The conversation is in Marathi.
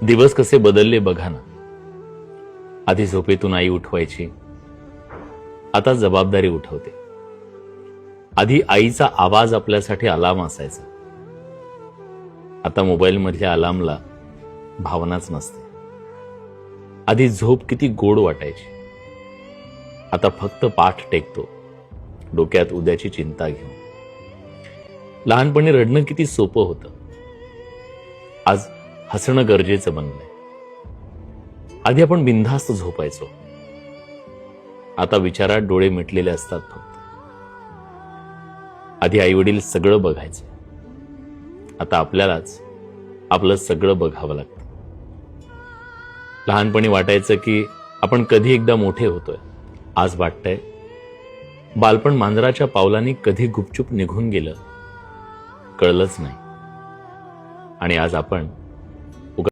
दिवस कसे बदलले बघा ना. आधी झोपेतून आई उठवायची, आता जबाबदारी उठवते. आधी आईचा आवाज आपल्यासाठी अलार्म असायचा, आता मोबाईल मधल्या अलार्मला भावनाच नसते. आधी झोप किती गोड वाटायची, आता फक्त पाठ टेकतो डोक्यात उद्याची चिंता घेऊन. लहानपणी रडणं किती सोपं होतं, आज हसणं गरजेचं बनलंय. आधी आपण बिनधास्त झोपायचो, आता विचारात डोळे मिटलेले असतात फक्त. आधी आई वडील सगळं बघायचं, आता आपल्यालाच आपलं सगळं बघावं लागतं. लहानपणी वाटायचं की आपण कधी एकदा मोठे होतोय, आज वाटतंय बालपण मांजराच्या पावलांनी कधी गुपचूप निघून गेलं कळलंच नाही. आणि आज आपण